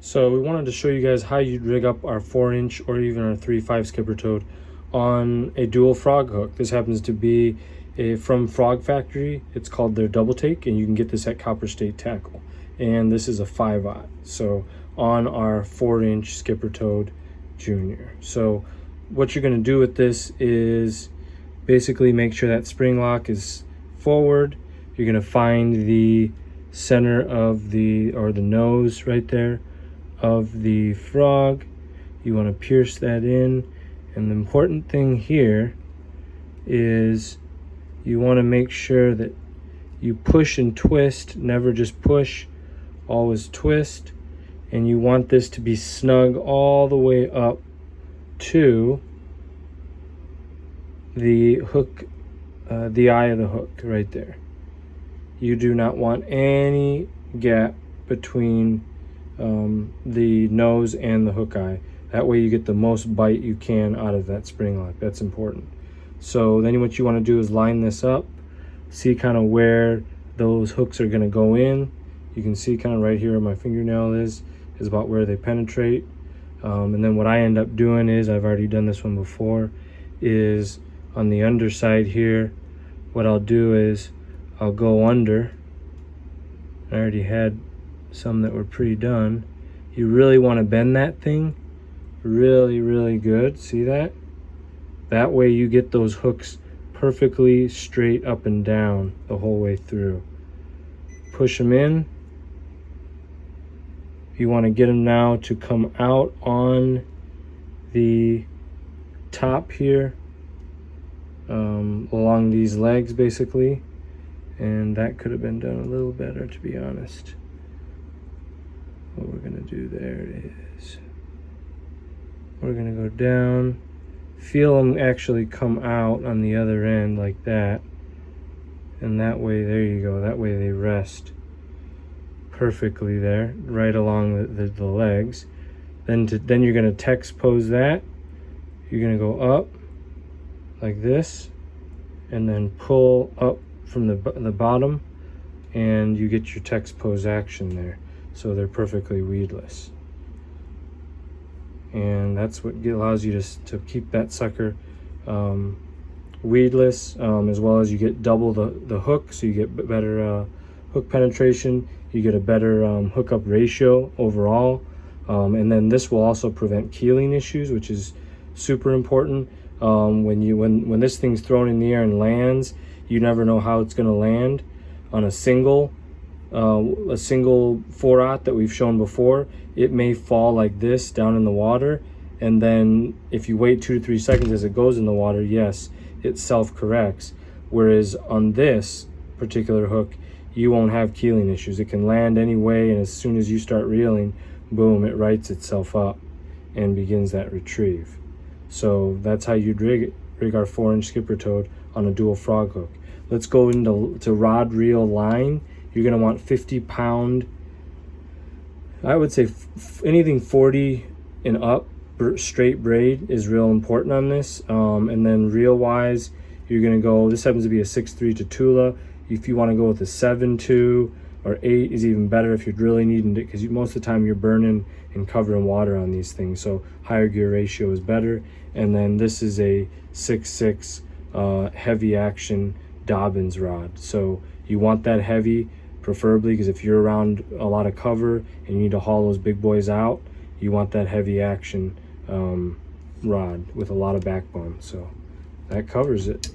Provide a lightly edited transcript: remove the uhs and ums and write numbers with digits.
So we wanted to show you guys how you'd rig up our 4-inch or even our 3/5 skipper toad on a dual frog hook. This happens to be from Frog Factory. It's called their double take, and you can get this at Copper State Tackle. And this is a 5/0. So on our 4-inch skipper toad junior. So what you're going to do with this is basically make sure that spring lock is forward. You're going to find the center of the nose right there of the frog. You want to pierce that in, and the important thing here is you want to make sure that you push and twist, never just push, always twist, and you want this to be snug all the way up to the hook, the eye of the hook right there. You do not want any gap between the nose and the hook eye. That way you get the most bite you can out of that spring lock. That's important. So then what you want to do is line this up, see kind of where those hooks are going to go in. You can see kind of right here where my fingernail is about where they penetrate. And then what I end up doing is, I've already done this one before, is on the underside here, what I'll do is I'll go under. I already had some that were pre-done. You really want to bend that thing really good. See that? That way you get those hooks perfectly straight up and down the whole way through. Push them in. You want to get them now to come out on the top here, along these legs basically, and that could have been done a little better, to be honest. What we're going to do there is we're going to go down, feel them actually come out on the other end like that, and that way, there you go, that way they rest perfectly there, right along the legs. Then you're going to text pose that. You're going to go up like this, and then pull up from the bottom, and you get your text pose action there. So they're perfectly weedless. And that's what allows you to keep that sucker weedless, as well as you get double the hook, so you get better hook penetration, you get a better hookup ratio overall. And then this will also prevent keeling issues, which is super important. When this thing's thrown in the air and lands, you never know how it's going to land. On a single 4/0 that we've shown before, it may fall like this down in the water, and then if you wait 2 to 3 seconds as it goes in the water, yes, it self-corrects. Whereas on this particular hook, you won't have keeling issues. It can land anyway, and as soon as you start reeling, boom, it rights itself up and begins that retrieve. So that's how you'd rig our 4-inch skipper toad on a dual frog hook. Let's go into rod reel line. You're going to want 50-pound, I would say anything 40 and up, straight braid is real important on this. And then reel wise, you're going to go, this happens to be a 6.3 Tatula. If you want to go with a 7.2 or 8 is even better if you're really needing it, because most of the time you're burning and covering water on these things, so higher gear ratio is better. And then this is a 6.6 heavy action Dobbins rod, so you want that heavy preferably, because if you're around a lot of cover and you need to haul those big boys out, you want that heavy action rod with a lot of backbone. So that covers it.